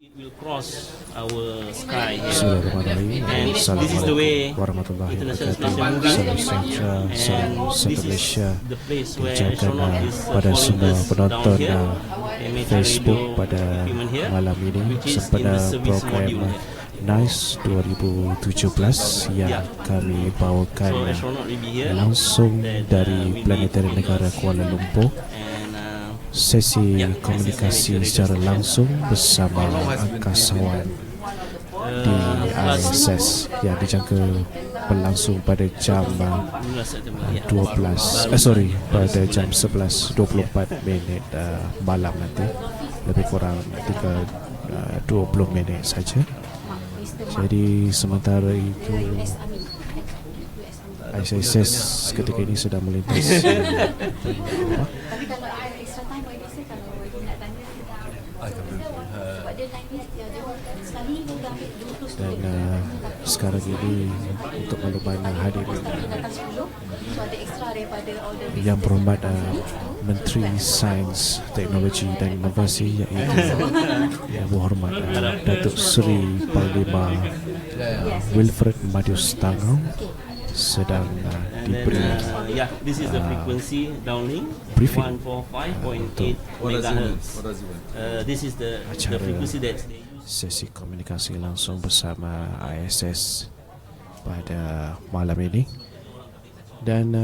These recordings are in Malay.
It will cross our sky here. Bismillahirrahmanirrahim. And this is the Assalamualaikum way warahmatullahi international wabarakatuh. station moving. Salam sejahtera, And salam this is Malaysia. the place where Diucapkan astronaut is pada following semua us down penonton here. Amateur Facebook radio pada equipment here, malam ini which is in sempena the service program module here. NICE 2017 yang kami bawakan So astronaut will be here. langsung Then, dari we Planetarium meet Negara Kuala Lumpur. And Sesi komunikasi secara langsung bersama angkasawan di ISS yang dijangka berlangsung pada jam 12 pada jam 11.24 minit malam nanti, lebih kurang 20 minit saja. Jadi sementara itu ISS ketika ini sedang melintas dan sekarang ini untuk makluman hadirin yang berhormat Menteri Sains, Teknologi dan Inovasi iaitu yang berhormat Datuk Seri Panglima Wilfred Madius Tangau sedang diberi this is the frequency downlink briefing 145.8 megahertz. This is the frequency that sesi komunikasi langsung bersama ISS pada malam ini, dan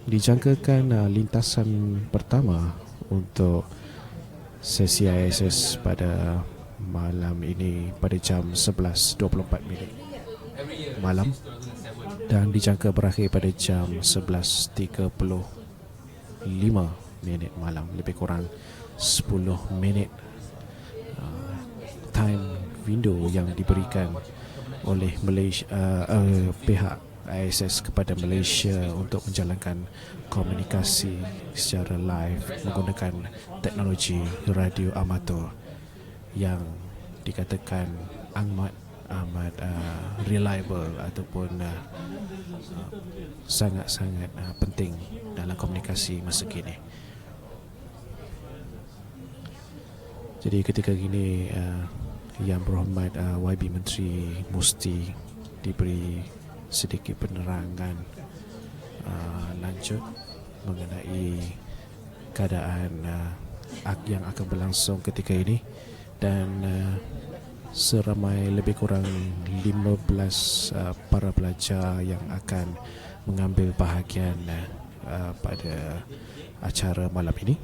dijangkakan lintasan pertama untuk sesi ISS pada malam ini pada jam 11.24 minit malam, dan dijangka berakhir pada jam 11.35 minit malam, lebih kurang 10 minit time window yang diberikan oleh Malaysia, pihak ISS kepada Malaysia untuk menjalankan komunikasi secara live menggunakan teknologi radio amatur yang dikatakan amat reliable ataupun sangat-sangat penting dalam komunikasi masa kini. Jadi ketika ini yang berhormat YB Menteri Musti diberi sedikit penerangan lanjut mengenai keadaan yang akan berlangsung ketika ini, dan seramai lebih kurang 15 para pelajar yang akan mengambil bahagian pada acara malam ini,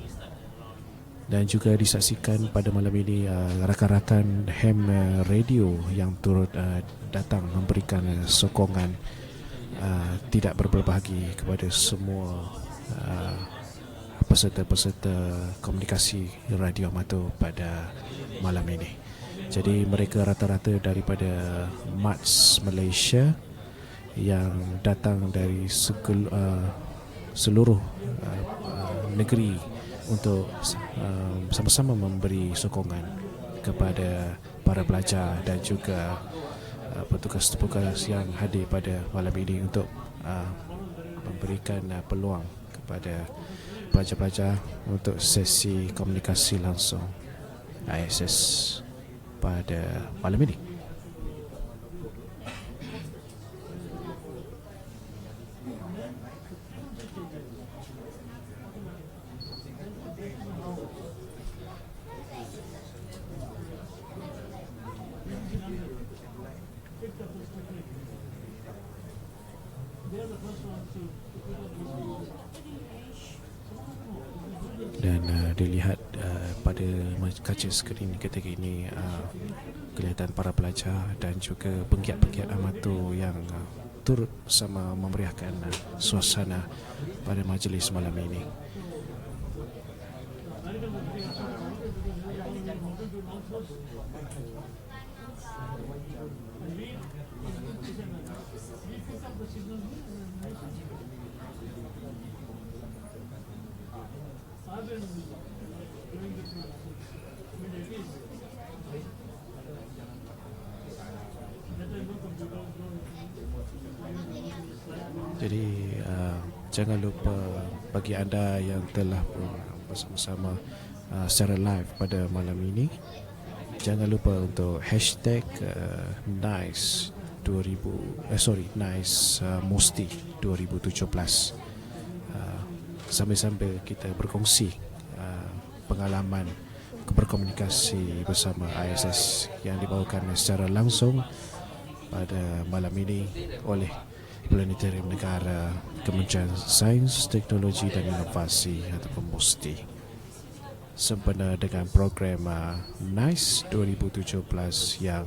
dan juga disaksikan pada malam ini rakan-rakan ham radio yang turut datang memberikan sokongan tidak berbahagi kepada semua peserta-peserta komunikasi radio amatur pada malam ini. Jadi mereka rata-rata daripada MATS Malaysia yang datang dari seluruh negeri untuk sama-sama memberi sokongan kepada para pelajar dan juga petugas-petugas yang hadir pada malam ini untuk memberikan peluang kepada pelajar-pelajar untuk sesi komunikasi langsung ISS pada malam ini. Dan dilihat pada kaca skrin ketika ini kelihatan para pelajar dan juga penggiat-penggiat amatur yang turut bersama memeriahkan suasana pada majlis malam ini. Jadi jangan lupa bagi anda yang telah bersama-sama secara live pada malam ini, jangan lupa untuk hashtag nice 20 Musti 2017 sambil-sambil kita berkongsi pengalaman berkomunikasi bersama ISS yang dibawakan secara langsung pada malam ini oleh Planetarium Negara, Kementerian Sains, Teknologi dan Inovasi ataupun MUSTI, sempena dengan program NICE 2017 yang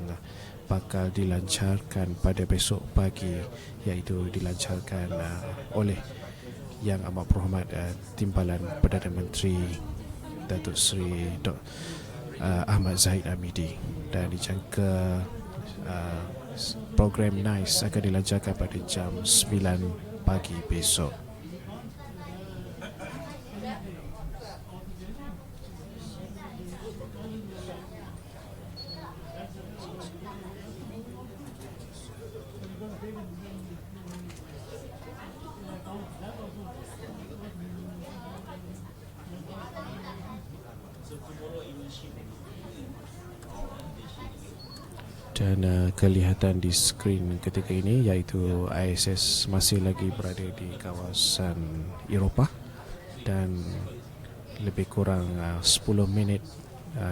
bakal dilancarkan pada besok pagi, iaitu dilancarkan oleh Yang Amat Berhormat Timbalan Perdana Menteri Datuk Seri Ahmad Zahid Hamidi, dan dijangka program NICE akan dilancarkan pada jam 9 pagi besok. Dan kelihatan di skrin ketika ini iaitu ISS masih lagi berada di kawasan Eropah, dan lebih kurang 10 minit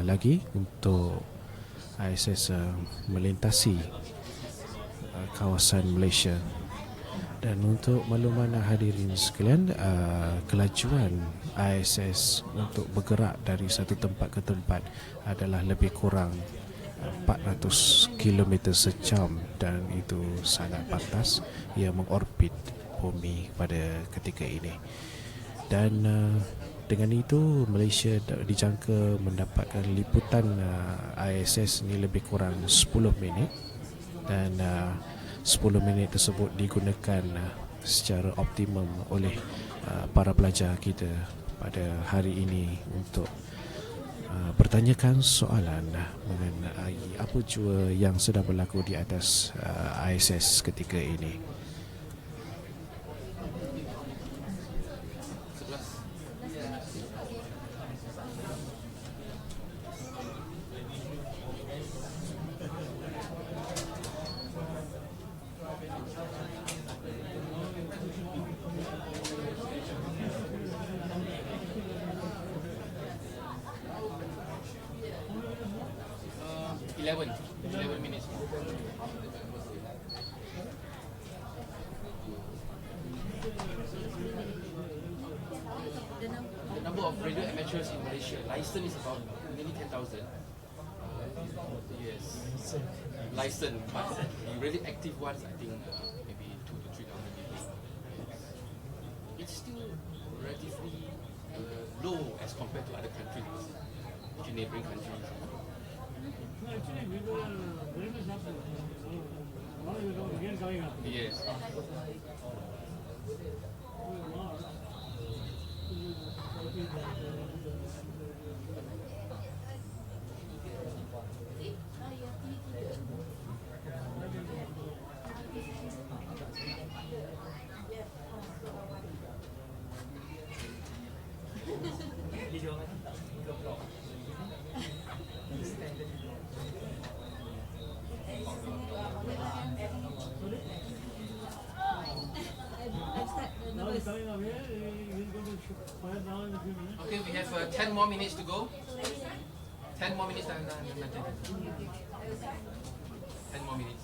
lagi untuk ISS melintasi kawasan Malaysia. Dan untuk makluman hadirin sekalian, kelajuan ISS untuk bergerak dari satu tempat ke tempat adalah lebih kurang 400 km sejam, dan itu sangat pantas. Ia mengorbit bumi pada ketika ini, dan dengan itu Malaysia dijangka mendapatkan liputan ISS ini lebih kurang 10 minit, dan 10 minit tersebut digunakan secara optimum oleh para pelajar kita pada hari ini untuk bertanyakan soalan mengenai apa jua yang sedang berlaku di atas ISS ketika ini. License, but the really active ones, I think maybe 2,000 to 3,000 people. It's still relatively low as compared to other countries, to neighboring countries. Actually, we were very much up. Now you know again coming up. Yes. Okay, we have 10 more minutes to go. 10 more minutes. 10 more minutes.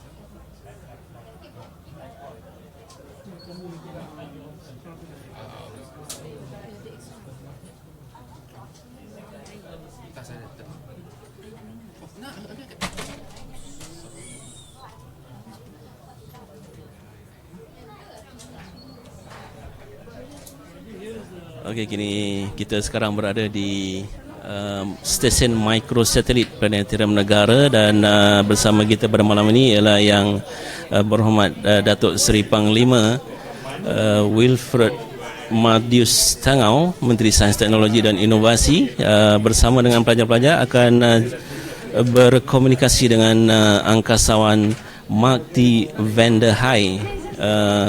Okey, kini kita sekarang berada di stesen mikrosatelit Planetarium Negara, dan bersama kita pada malam ini ialah Yang Berhormat Datuk Seri Panglima Wilfred Madius Tangau, Menteri Sains, Teknologi dan Inovasi, bersama dengan pelajar-pelajar akan berkomunikasi dengan angkasawan Mark T. Van der Hai,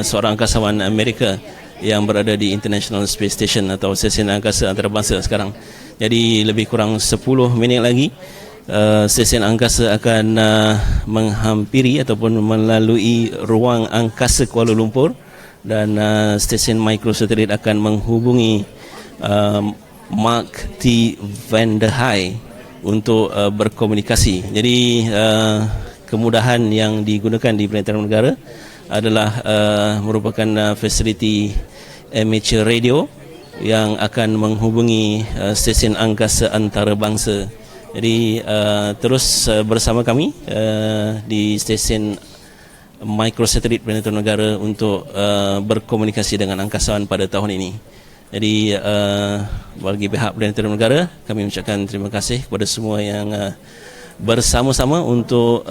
seorang angkasawan Amerika yang berada di International Space Station atau stesen angkasa antarabangsa sekarang. Jadi lebih kurang 10 minit lagi stesen angkasa akan menghampiri ataupun melalui ruang angkasa Kuala Lumpur, dan stesen microsatelit akan menghubungi Mark T. Van der Hai untuk berkomunikasi. Jadi kemudahan yang digunakan di Planetarium Negara adalah merupakan fasiliti amateur radio yang akan menghubungi stesen angkasa antarabangsa. Jadi terus bersama kami di stesen microsatelit Planetarium Negara untuk berkomunikasi dengan angkasawan pada tahun ini. Jadi bagi pihak Planetarium Negara, kami mengucapkan terima kasih kepada semua yang bersama-sama untuk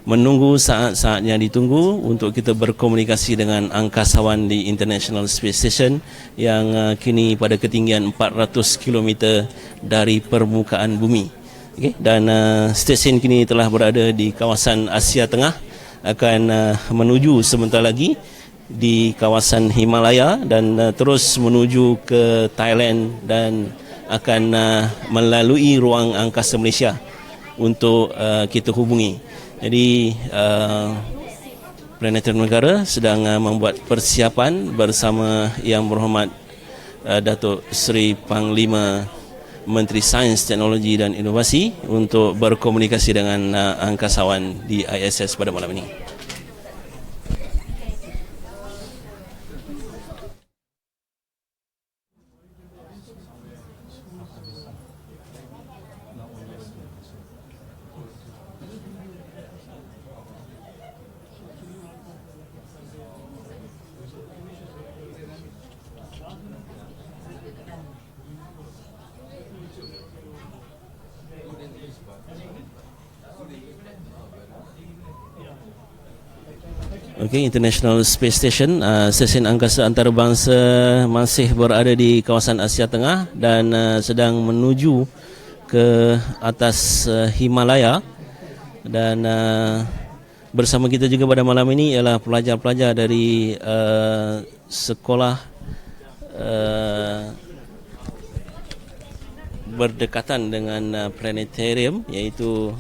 menunggu saat-saat yang ditunggu untuk kita berkomunikasi dengan angkasawan di International Space Station yang kini pada ketinggian 400 km dari permukaan bumi. Okay? Dan stesen kini telah berada di kawasan Asia Tengah, akan menuju sebentar lagi di kawasan Himalaya dan terus menuju ke Thailand dan akan melalui ruang angkasa Malaysia untuk kita hubungi. Jadi Planetarium Negara sedang membuat persiapan bersama Yang Berhormat Datuk Seri Panglima Menteri Sains, Teknologi dan Inovasi untuk berkomunikasi dengan angkasawan di ISS pada malam ini. Okay, International Space Station, stesen angkasa antarabangsa masih berada di kawasan Asia Tengah dan sedang menuju ke atas Himalaya, dan bersama kita juga pada malam ini ialah pelajar-pelajar dari sekolah berdekatan dengan planetarium, iaitu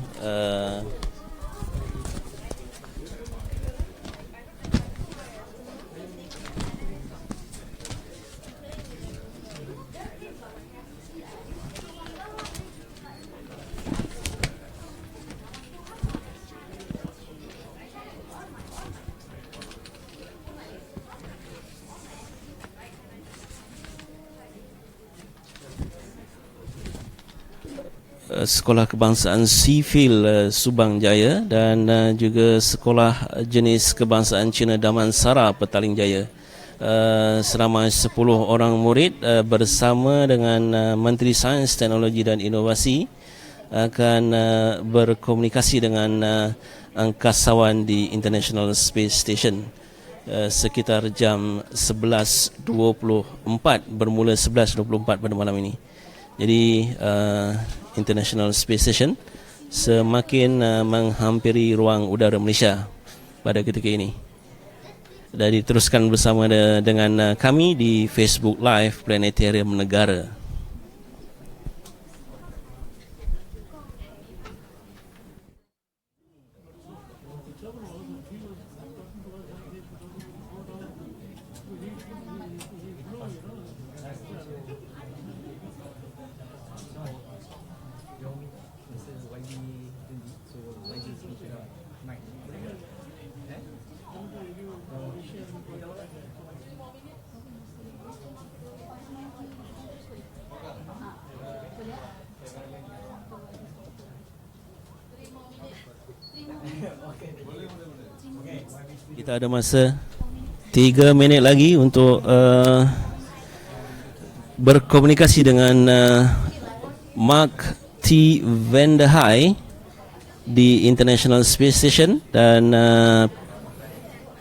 Sekolah Kebangsaan Sivil Subang Jaya dan juga Sekolah Jenis Kebangsaan Cina Damansara Petaling Jaya. Selama 10 orang murid bersama dengan Menteri Sains, Teknologi dan Inovasi akan berkomunikasi dengan angkasawan di International Space Station sekitar jam 11.24, bermula 11.24 pada malam ini. Jadi International Space Station semakin menghampiri ruang udara Malaysia pada ketika ini. Dan diteruskan bersama dengan kami di Facebook Live Planetarium Negara. Kita ada masa 3 minit lagi untuk berkomunikasi dengan Mark T. Van der Hai di International Space Station, dan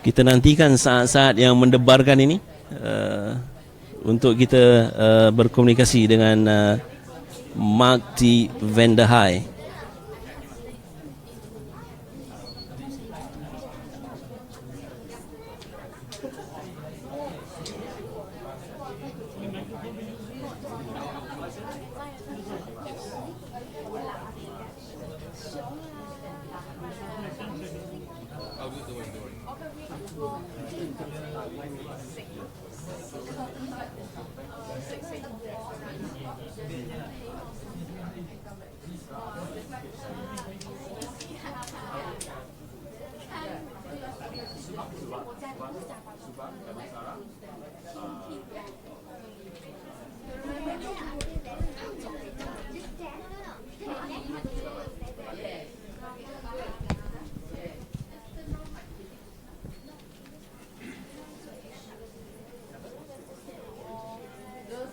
kita nantikan saat-saat yang mendebarkan ini untuk kita berkomunikasi dengan Mark T. Van der Hai. Girls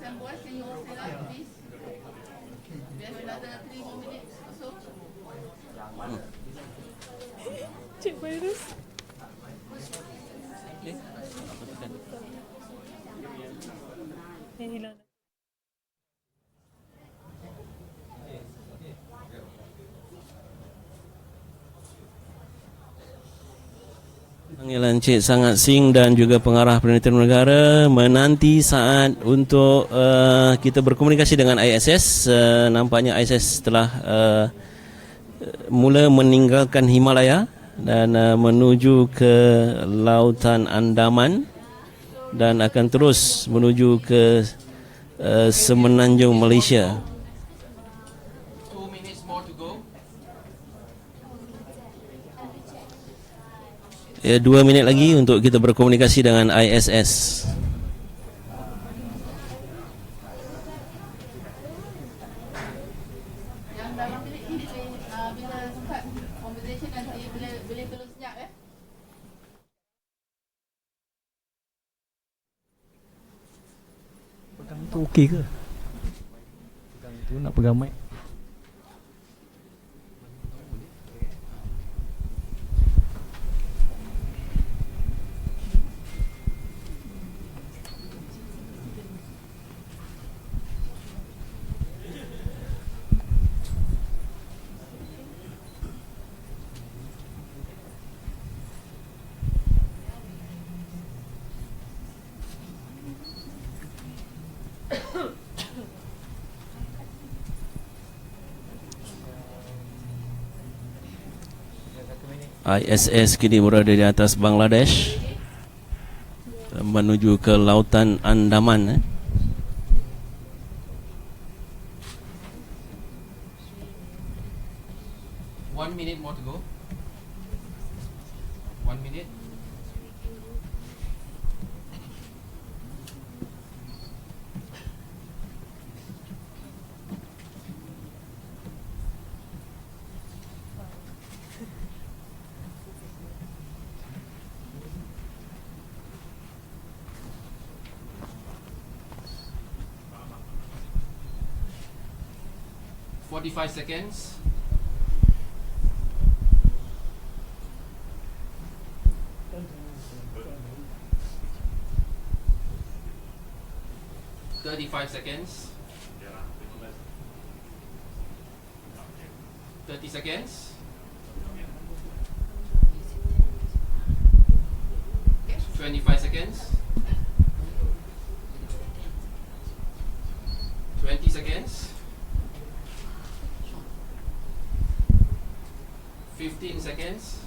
and boys, can you all stand up, please? We have another 3 more minutes or so. Cik virus. Hilang. Panggilan Cik Sangat Singh dan juga pengarah Penelitian Negara menanti saat untuk kita berkomunikasi dengan ISS. Nampaknya ISS telah mula meninggalkan Himalaya dan menuju ke Lautan Andaman dan akan terus menuju ke Semenanjung Malaysia. 2 minutes more to go. Ya, 2 minit lagi untuk kita berkomunikasi dengan ISS. Yang dalam bilik ni bila sempat conversation nanti boleh tolong senyap ya. Pegang tu okey ke? Pegang tu nak pegang mic. ISS kini berada di atas Bangladesh menuju ke Lautan Andaman. 1 minute more to go. 1 minute. Forty-five seconds. 35 seconds. 30 seconds. 25 seconds. 20 seconds. 15 seconds.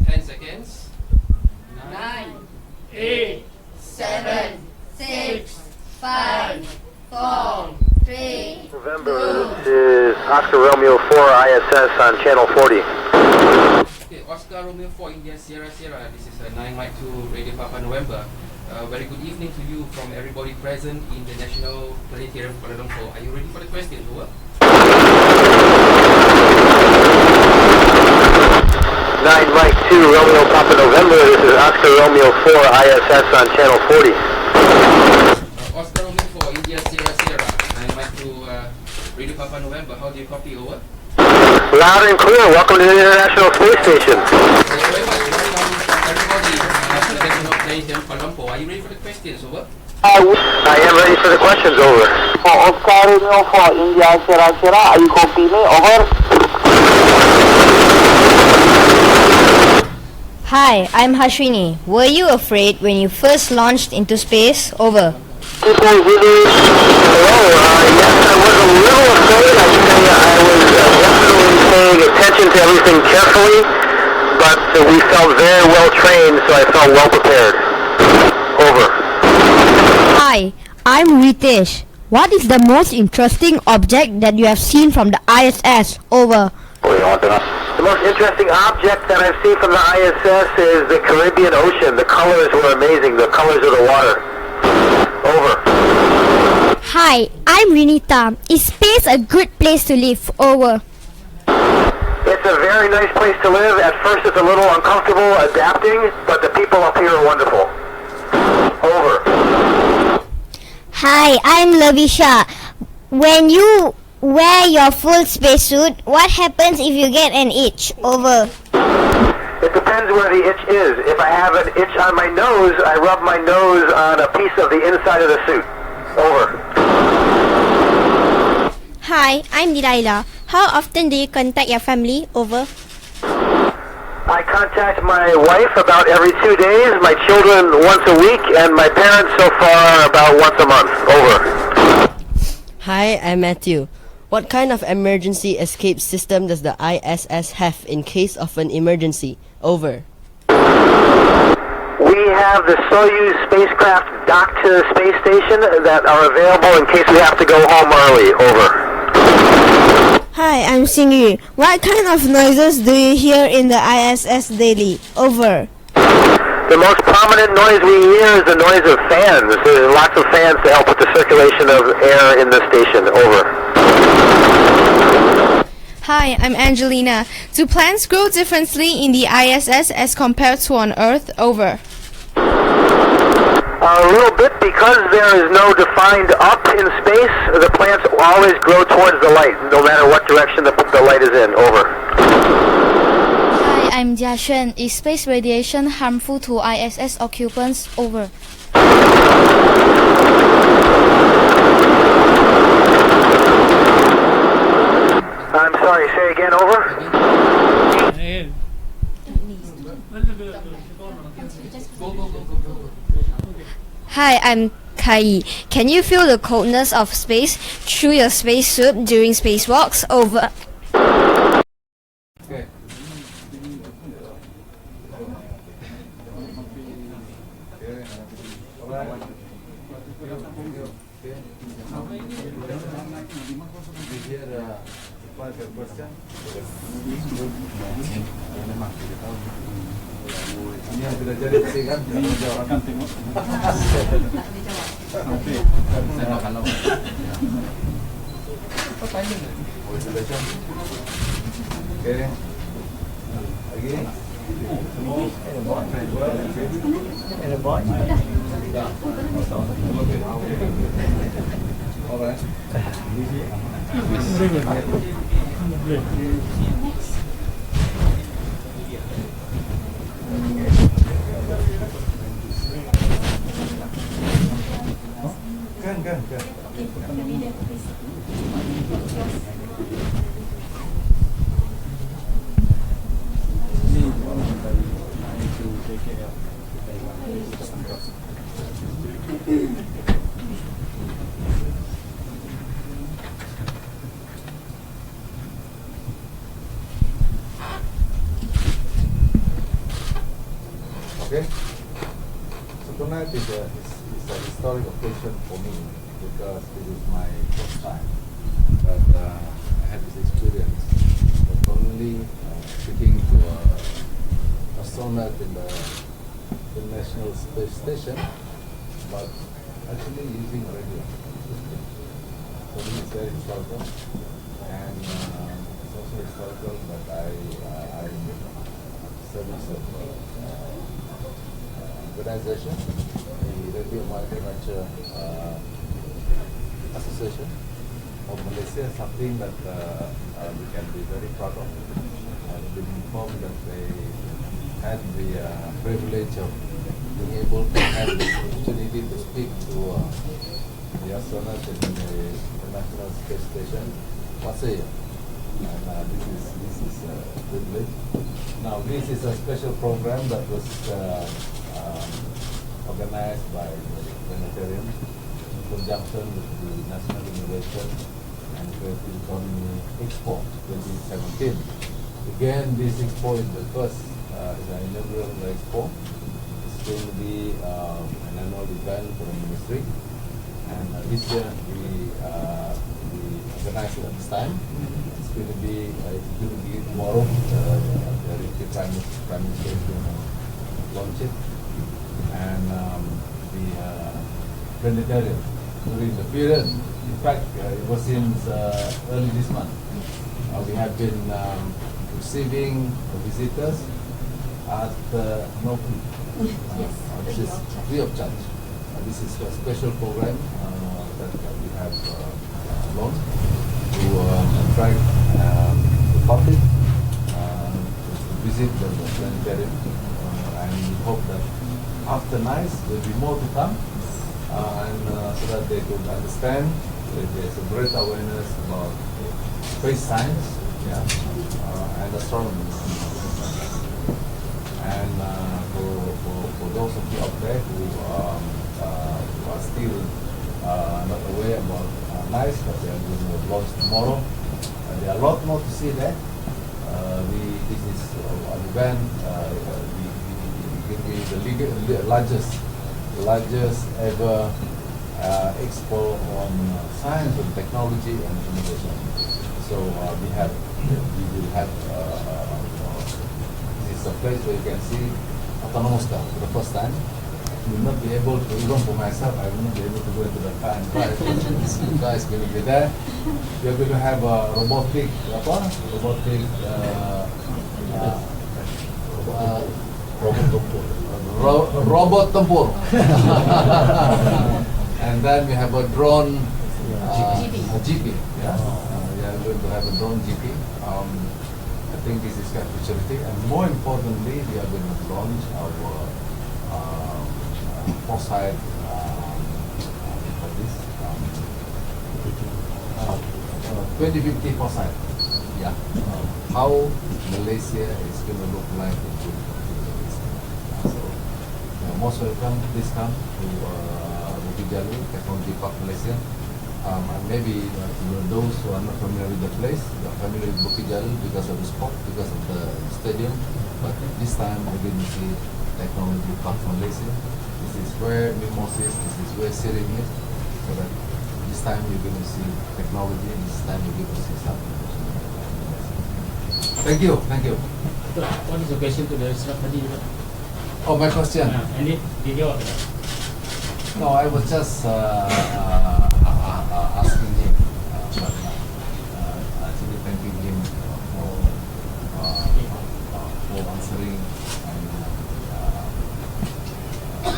10 seconds. 9, 8, 7, 6, 5, 4, 3. November, this is Oscar Romeo 4 ISS on channel 40. Okay, Oscar Romeo 4 India Sierra Sierra. This is 9 Mike 2 Radio Papa November. Very good evening to you from everybody present in the National Planetarium Kuala Lumpur. Are you ready for the questions? Over. 9 Mike 2 Romeo Papa November, this is Oscar Romeo 4 ISS on channel 40. Oscar Romeo 4 India Sierra Sierra. 9 Mike 2 Radio Papa November. How do you copy? Over. Loud and clear, welcome to the International Space Station. Thank you very much. Welcome everybody to the National Planetarium Kuala Lumpur. Are you ready for the questions? Over. I am ready for the questions, over. Oscar Romeo 4 India Sierra Sierra, are you copy me? Over. Hi, I'm Hashwini. Were you afraid when you first launched into space? Over. People really, hello, yes, I was a little afraid. I can tell you I was definitely paying attention to everything carefully, but we felt very well trained, so I felt well prepared. Over. Hi, I'm Ritesh. What is the most interesting object that you have seen from the ISS? Over. The most interesting object that I've seen from the ISS is the Caribbean Ocean. The colors were amazing, the colors of the water. Over. Hi, I'm Rinita. Is space a good place to live? Over. It's a very nice place to live. At first it's a little uncomfortable adapting, but the people up here are wonderful. Over. Hi, I'm Lavisha. When you wear your full spacesuit, what happens if you get an itch? Over. It depends where the itch is. If I have an itch on my nose, I rub my nose on a piece of the inside of the suit. Over. Hi, I'm Delilah. How often do you contact your family? Over. I contact my wife about every 2 days, my children once a week, and my parents so far about once a month. Over. Hi, I'm Matthew. What kind of emergency escape system does the ISS have in case of an emergency? Over. We have the Soyuz spacecraft docked to the space station that are available in case we have to go home early. Over. Hi, I'm Xingyu. What kind of noises do you hear in the ISS daily? Over. The most prominent noise we hear is the noise of fans. There's lots of fans to help with the circulation of air in the station. Over. Hi, I'm Angelina. Do plants grow differently in the ISS as compared to on Earth? Over. A little bit, because there is no defined up in space, the plants always grow towards the light, no matter what direction the light is in. Over. Hi, I'm Jiashen. Is space radiation harmful to ISS occupants? Over. I'm sorry, say again. Over. Hi, I'm Kai. Can you feel the coldness of space through your spacesuit during spacewalks? Over. Okay? So tonight is a historic occasion for me because this is my first time that I had this experience not only speaking to a astronaut in the International Space Station, but actually using radio. For me it's very historical, and it's also historical that I service of organization, the Radio Amateur Association of Malaysia, something that we can be very proud of. I've been informed that they had the privilege of being able to have the opportunity to speak to the astronauts in the International Space Station once a year. And this is a privilege. Now this is a special program that was organized by the planetarium in conjunction with the National Innovation and Creative Economy Expo 2017. Again, this expo is the first is an inaugural expo. It's going to be an annual event for the ministry. And this year we organized it at this time. It's going to be tomorrow. The Prime Minister is going to launch it. And the planetarium during the period. In fact, it was since early this month. We have been receiving visitors at no fee. This is free of charge. This is a special program that we have launched to attract the public to visit the planetarium. And we hope that after nice there will be more to come, and so that they could understand that there's a great awareness about space science, and astronomy. And for those of you out there who are still not aware about NICE, but they are going to launch tomorrow, there are a lot more to see there. This is an event. It will be the largest ever expo on science and technology and innovation. So we will have this is a place where you can see autonomous car for the first time. You will not be able to, even for myself, I will not be able to go into the car and drive. This car is going to be there. We are going to have a robotic robot tempur. And then we have a drone GP. Yeah, we are going to have a drone GP. I think this is kind of futuristic, and more importantly, we are going to launch our foresight for this 2050 foresight. Yeah, how Malaysia is going to look like in 2050. So, most welcome. Please come to Bukit Jalil Technology Park Malaysia. And maybe those who are not familiar with the place, they are familiar with Bukit Jalil because of the spot, because of the stadium. But this time we're going to see Technology Park Malaysia. This is where Mimosas, this is where Siring is. So that this time you're going to see technology, this time you're going to see something. Thank you. What is the question to the staff tadi? Oh, my question. Any video? No, I was just asking him, but actually thanking him for answering the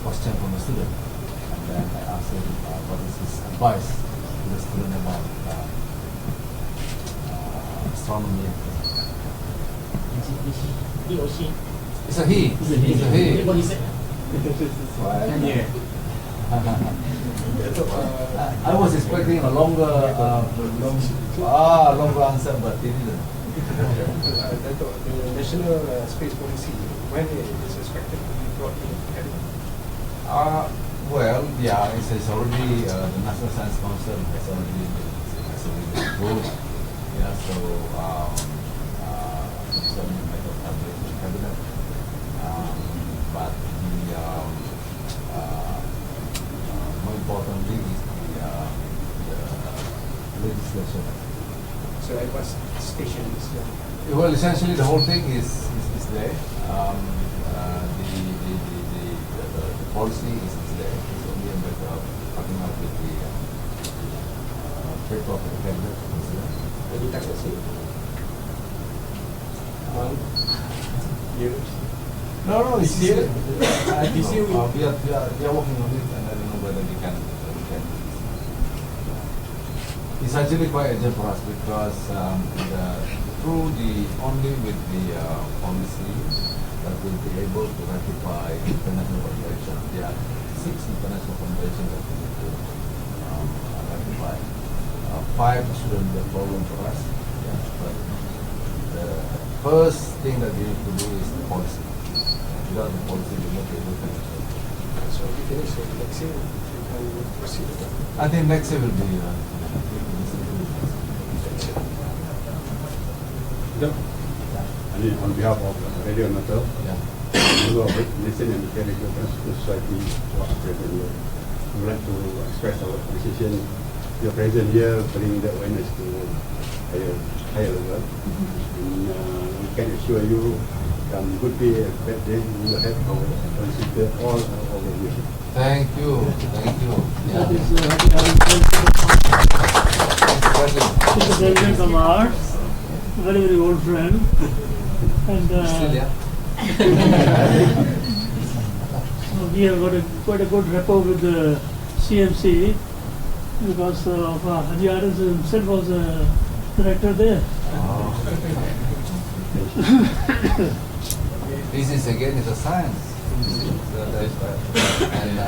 question from the student. And then I asked him what is his advice to the student about astronomy. He or she? It's a he. It's a he. What he said? I was expecting a longer answer, but he didn't. The national space policy, when it is expected to be brought in? Well, yeah, it's already the National Science Council has already been approved. Yeah, so it's a matter of cabinet. But more importantly is the legislation. So at what station is that? Well, essentially the whole thing is there. The policy is there. It's only a matter of coming up with the paper of the cabinet. Any tax receipt? Years? No, it's here. I think we are working on it, and I don't know whether we can. It's actually quite urgent for us because only with the policy that we'll be able to ratify international convention. There are 6 international conventions that we need to ratify. 5 shouldn't be a problem for us. Yeah, but the first thing that we need to do is the policy. Without the policy, we will not be able to. So if you finish next year, you can proceed with that. I think next year will be. on behalf of Radio Amateur, member of Malaysian and Mechanical Transport Society for our present here. We would like to express our appreciation. Your presence here bring the awareness to higher level. And we can assure you, good day and bad day, we will have our consider all over here. Thank you. Thank you. That is Mr. President Kamar, very, very old friend. And so we have got quite a good rapport with the CMC because of Haji Aris himself was a director there. This is again a science. And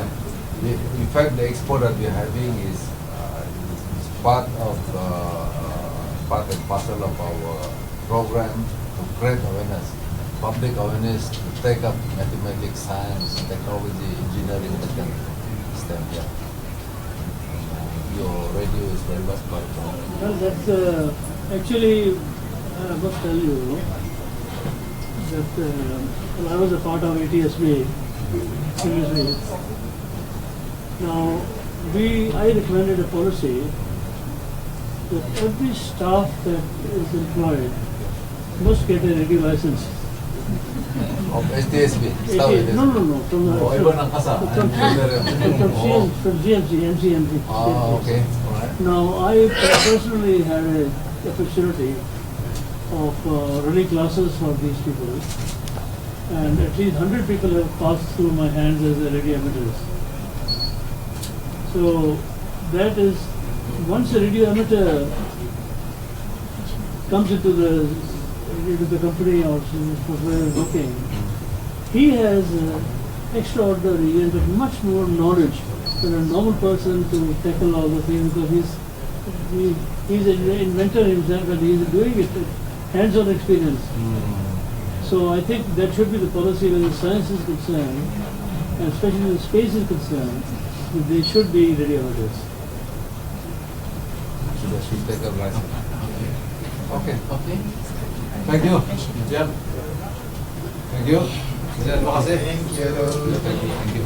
in fact, the expo that we are having is part and parcel of our program to create awareness, public awareness to take up mathematics, science, technology, engineering, STEM. Yeah. Your radio is very much part of it. Well, that's actually, I must tell you that I was a part of ATSB previously. Now, I recommended a policy that every staff that is employed must get a radio license. Of STSB? No. From GMC, MCMC. Okay. All right. Now, I personally had an opportunity of running classes for these people, and at least 100 people have passed through my hands as a radio amateurs. So, that is, once a radio amateur comes into the company or where he's working, he has extraordinary and much more knowledge than a normal person to tackle all the things, because he's an inventor himself and he's doing it hands-on experience. So I think that should be the policy where the science is concerned, and especially when space is concerned, that they should be radio amateurs. So they should take a license. Okay. Thank you. Thank you. Thank you.